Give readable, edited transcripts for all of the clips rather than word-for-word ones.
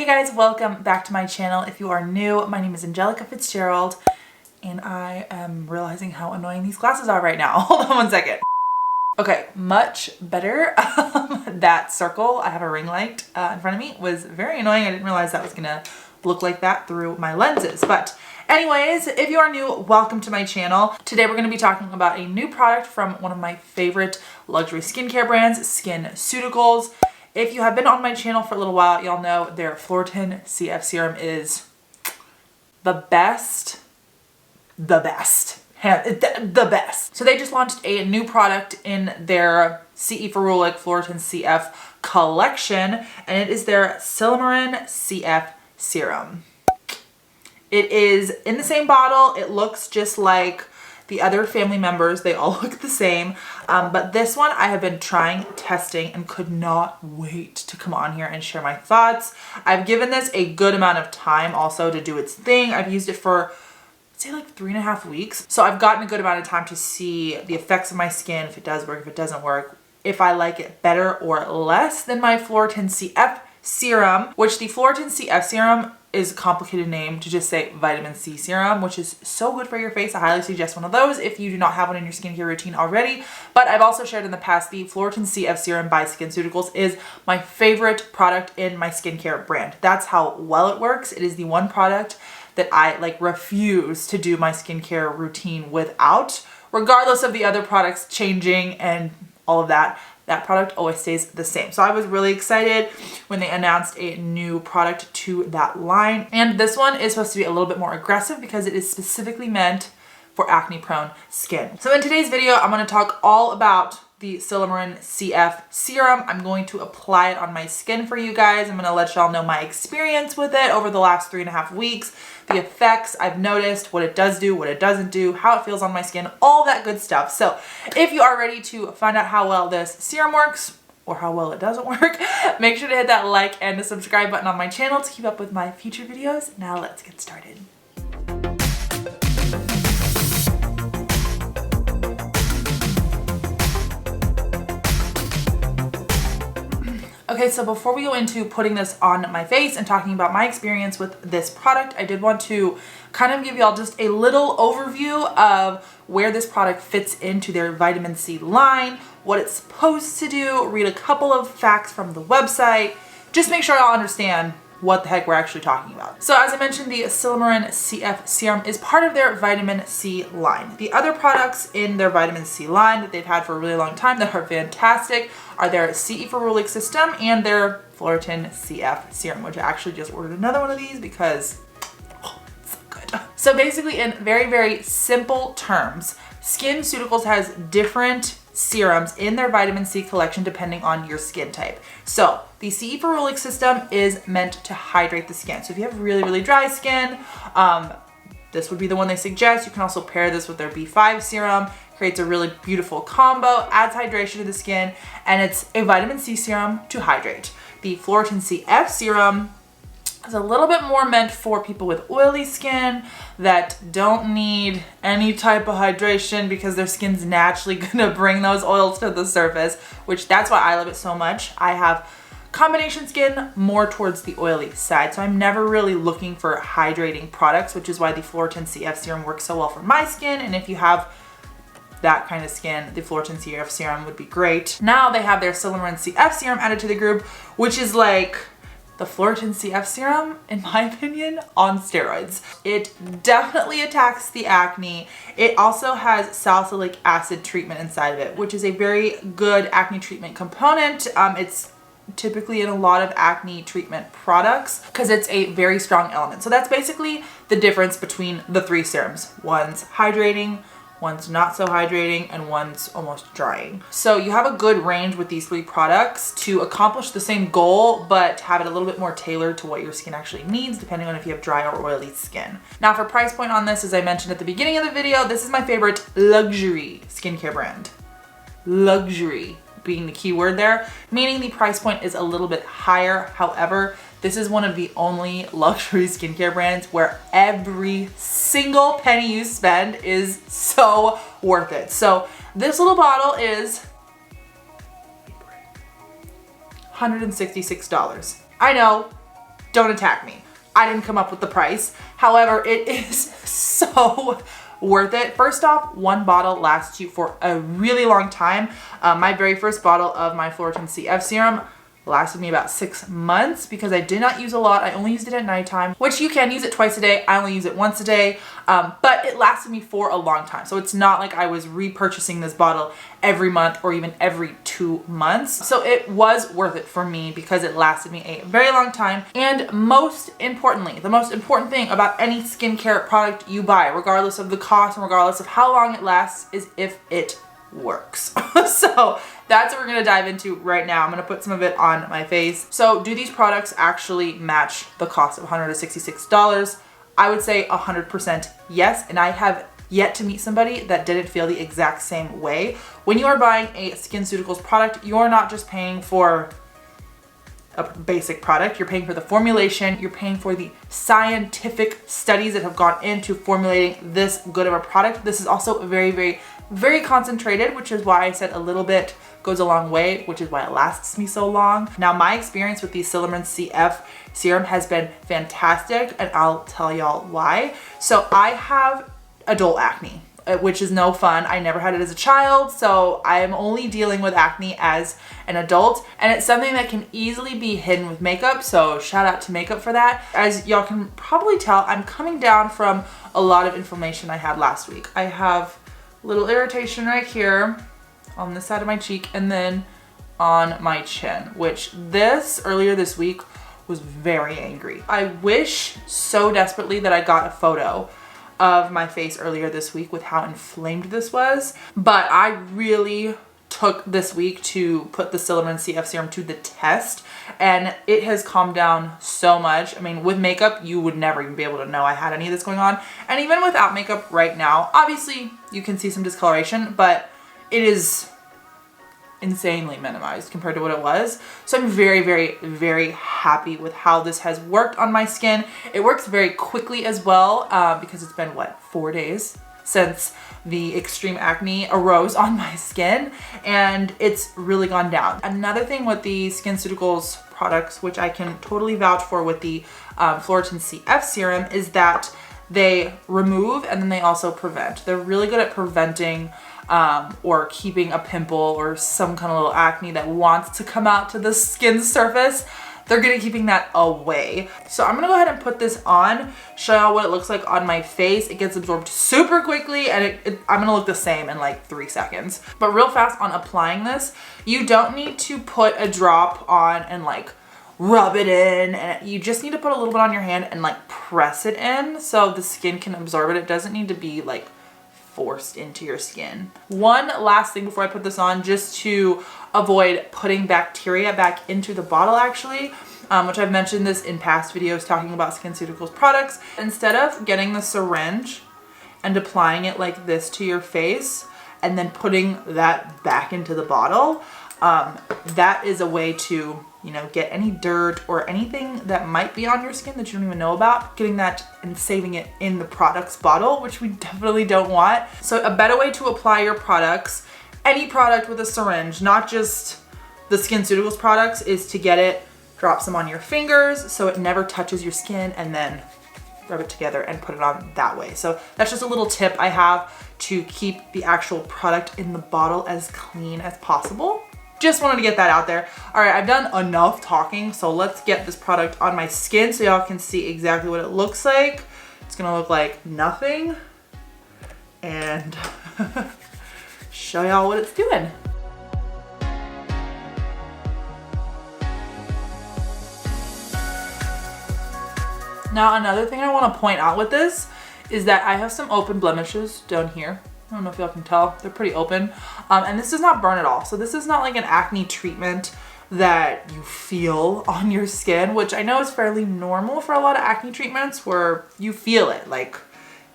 Hey guys, welcome back to my channel. If you are new, my name is Angelica Fitzgerald and I am realizing how annoying these glasses are right now. Hold on one second. Okay, much better. That circle, I have a ring light in front of me, was very annoying. I didn't realize that was gonna look like that through my lenses. But anyways, if you are new, welcome to my channel. Today we're gonna be talking about a new product from one of my favorite luxury skincare brands, Skinceuticals. If you have been on my channel for a little while, y'all know their Silymarin CF Serum is the best. The best. So they just launched a new product in their CE Ferulic Silymarin CF collection, and it is their Silymarin CF Serum. It is in the same bottle. It looks just like the other family members. They all look the same. But this one I have been trying, testing, and could not wait to come on here and share my thoughts. I've given this a good amount of time also to do its thing. I've used it for, I'd say, like 3.5 weeks. So I've gotten a good amount of time to see the effects of my skin, if it does work, if it doesn't work, if I like it better or less than my Silymarin CF Serum, which the Silymarin CF Serum is a complicated name to just say Vitamin C Serum, which is so good for your face. I highly suggest one of those if you do not have one in your skincare routine already. But I've also shared in the past the Silymarin CF Serum by Skinceuticals is my favorite product in my skincare brand. That's how well it works. It is the one product that I refuse to do my skincare routine without, regardless of the other products changing and all of that. That product always stays the same. So I was really excited when they announced a new product to that line. And this one is supposed to be a little bit more aggressive because it is specifically meant for acne prone skin. So in today's video, I'm gonna talk all about the Silymarin CF Serum. I'm going to apply it on my skin for you guys. I'm gonna let y'all know my experience with it over the last 3.5 weeks, the effects I've noticed, what it does do, what it doesn't do, how it feels on my skin, all that good stuff. So if you are ready to find out how well this serum works, or how well it doesn't work, make sure to hit that like and the subscribe button on my channel to keep up with my future videos. Now let's get started. Okay, so before we go into putting this on my face and talking about my experience with this product, I did want to kind of give y'all just a little overview of where this product fits into their vitamin C line, what it's supposed to do, read a couple of facts from the website, just make sure y'all understand what the heck we're actually talking about. So as I mentioned, the Silymarin CF Serum is part of their vitamin C line. The other products in their vitamin C line that they've had for a really long time that are fantastic are their CE Ferulic system and their Silymarin CF Serum, which I actually just ordered another one of these because it's so good. So basically, in very, very simple terms, Skinceuticals has different serums in their vitamin C collection depending on your skin type. So the CE Ferulic system is meant to hydrate the skin. So if you have really, really dry skin, this would be the one they suggest. You can also pair this with their B5 serum. Creates a really beautiful combo, adds hydration to the skin, and it's a vitamin C serum to hydrate. The Silymarin CF Serum is a little bit more meant for people with oily skin that don't need any type of hydration because their skin's naturally gonna bring those oils to the surface, which that's why I love it so much. I have combination skin more towards the oily side, so I'm never really looking for hydrating products, which is why the Silymarin CF Serum works so well for my skin. And if you have that kind of skin, the Silymarin CF Serum would be great. Now they have their Silymarin CF Serum added to the group, which is like the Silymarin CF Serum, in my opinion, on steroids. It definitely attacks the acne. It also has salicylic acid treatment inside of it, which is a very good acne treatment component. It's typically in a lot of acne treatment products because it's a very strong element. So that's basically the difference between the three serums. One's hydrating, one's not so hydrating, and one's almost drying. So you have a good range with these three products to accomplish the same goal, but have it a little bit more tailored to what your skin actually needs, depending on if you have dry or oily skin. Now for price point on this, as I mentioned at the beginning of the video, this is my favorite luxury skincare brand. Luxury being the key word there, meaning the price point is a little bit higher. However, this is one of the only luxury skincare brands where every single penny you spend is so worth it. So this little bottle is $166. I know, don't attack me. I didn't come up with the price. However, it is so worth it. First off, one bottle lasts you for a really long time. My very first bottle of my Silymarin CF Serum lasted me about 6 months because I did not use a lot. I only used it at nighttime, which you can use it twice a day. I only use it once a day, but it lasted me for a long time. So it's not like I was repurchasing this bottle every month or even every 2 months. So it was worth it for me because it lasted me a very long time. And most importantly, the most important thing about any skincare product you buy, regardless of the cost and regardless of how long it lasts, is if it works. So that's what we're going to dive into right now. I'm going to put some of it on my face. So do these products actually match the cost of $166? I would say 100% yes. And I have yet to meet somebody that didn't feel the exact same way. When you are buying a Skinceuticals product, you're not just paying for a basic product. You're paying for the formulation. You're paying for the scientific studies that have gone into formulating this good of a product. This is also very concentrated, which is why I said a little bit goes a long way, which is why it lasts me so long. Now, my experience with the Silymarin CF Serum has been fantastic, and I'll tell y'all why. So I have adult acne, which is no fun. I never had it as a child, so I'm only dealing with acne as an adult, and it's something that can easily be hidden with makeup, so shout out to makeup for that. As y'all can probably tell, I'm coming down from a lot of inflammation I had last week. I have a little irritation right here on this side of my cheek and then on my chin, which earlier this week was very angry. I wish so desperately that I got a photo of my face earlier this week with how inflamed this was, but I really took this week to put the Silymarin CF Serum to the test, and it has calmed down so much. I mean, with makeup, you would never even be able to know I had any of this going on, and even without makeup right now, obviously you can see some discoloration, but it is insanely minimized compared to what it was. So I'm very happy with how this has worked on my skin. It works very quickly as well, because it's been, what, 4 days since the extreme acne arose on my skin, and it's really gone down. Another thing with the Skinceuticals products, which I can totally vouch for with the Silymarin CF Serum, is that they remove and then they also prevent. They're really good at preventing or keeping a pimple or some kind of little acne that wants to come out to the skin surface. They're good at keeping that away. So I'm gonna go ahead and put this on, show y'all what it looks like on my face. It gets absorbed super quickly, and I'm gonna look the same in like 3 seconds. But real fast on applying this, you don't need to put a drop on and like rub it in, and you just need to put a little bit on your hand and like press it in so the skin can absorb it. It doesn't need to be like forced into your skin. One last thing before I put this on, just to avoid putting bacteria back into the bottle actually, which I've mentioned this in past videos talking about Skinceuticals products. Instead of getting the syringe and applying it like this to your face and then putting that back into the bottle, that is a way to, you know, get any dirt or anything that might be on your skin that you don't even know about, getting that and saving it in the product's bottle, which we definitely don't want. So a better way to apply your products, any product with a syringe, not just the Skinceuticals products, is to get it, drop some on your fingers so it never touches your skin, and then rub it together and put it on that way. So that's just a little tip I have to keep the actual product in the bottle as clean as possible. Just wanted to get that out there. All right, I've done enough talking, so let's get this product on my skin so y'all can see exactly what it looks like. It's gonna look like nothing, and show y'all what it's doing. Now, another thing I want to point out with this is that I have some open blemishes down here. I don't know if y'all can tell, they're pretty open. And this does not burn at all. So this is not like an acne treatment that you feel on your skin, which I know is fairly normal for a lot of acne treatments where you feel it, like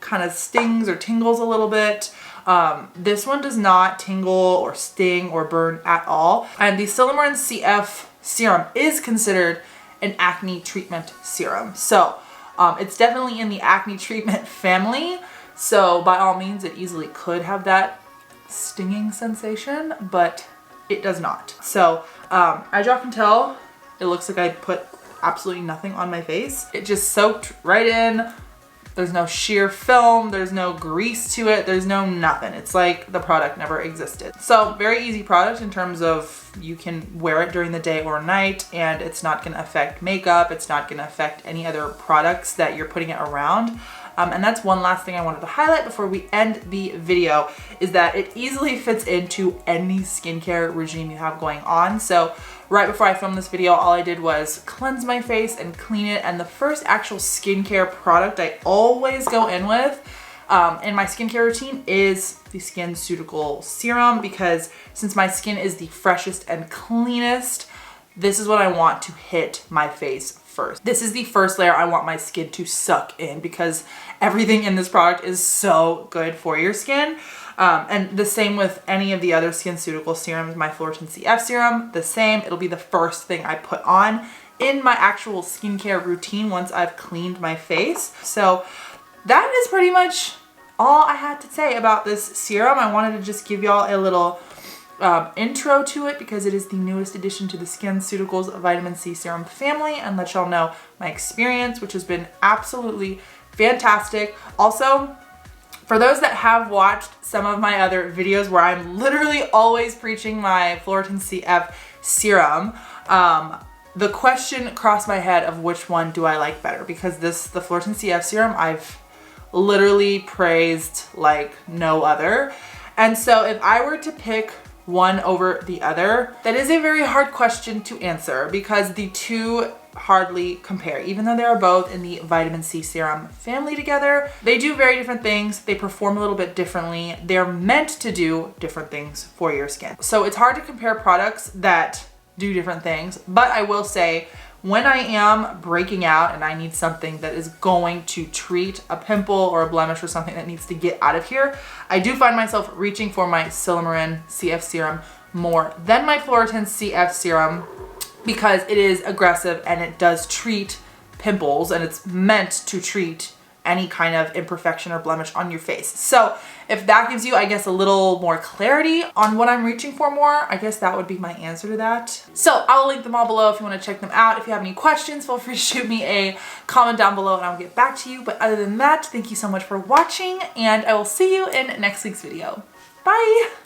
kind of stings or tingles a little bit. This one does not tingle or sting or burn at all. And the Silymarin CF Serum is considered an acne treatment serum. So it's definitely in the acne treatment family. So by all means, it easily could have that stinging sensation, but it does not. So as y'all can tell, it looks like I put absolutely nothing on my face. It just soaked right in. There's no sheer film, there's no grease to it, there's no nothing. It's like the product never existed. So very easy product in terms of you can wear it during the day or night, and it's not gonna affect makeup, it's not gonna affect any other products that you're putting it around. And that's one last thing I wanted to highlight before we end the video, is that it easily fits into any skincare regime you have going on. So right before I filmed this video, all I did was cleanse my face and clean it. And the first actual skincare product I always go in with in my skincare routine is the Skinceuticals Serum, because since my skin is the freshest and cleanest, this is what I want to hit my face first. This is the first layer I want my skin to suck in, because everything in this product is so good for your skin. And the same with any of the other Skinceuticals serums, my Silymarin CF Serum, the same. It'll be the first thing I put on in my actual skincare routine once I've cleaned my face. So that is pretty much all I had to say about this serum. I wanted to just give y'all a little intro to it, because it is the newest addition to the Skinceuticals Vitamin C Serum family, and let y'all know my experience, which has been absolutely fantastic. Also, for those that have watched some of my other videos where I'm literally always preaching my Silymarin CF Serum, the question crossed my head of which one do I like better, because the Silymarin CF Serum I've literally praised like no other. And so if I were to pick one over the other, that is a very hard question to answer, because the two hardly compare. Even though they are both in the vitamin C serum family together, they do very different things. They perform a little bit differently. They're meant to do different things for your skin. So it's hard to compare products that do different things, but I will say, when I am breaking out and I need something that is going to treat a pimple or a blemish or something that needs to get out of here, I do find myself reaching for my Silymarin CF Serum more than my Silymarin CF Serum, because it is aggressive and it does treat pimples, and it's meant to treat any kind of imperfection or blemish on your face. So if that gives you, I guess, a little more clarity on what I'm reaching for more, I guess that would be my answer to that. So I'll link them all below if you want to check them out. If you have any questions, feel free to shoot me a comment down below and I'll get back to you. But other than that, thank you so much for watching, and I will see you in next week's video. Bye!